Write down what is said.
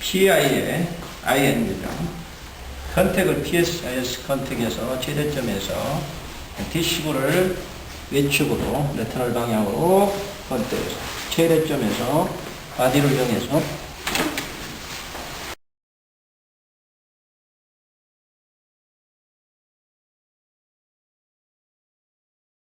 PI의 IN이죠. 컨택을 PSIS 컨택에서 최대점에서 D19를 외축으로 레터럴 방향으로 컨택해서 최대점에서 바디를 정해서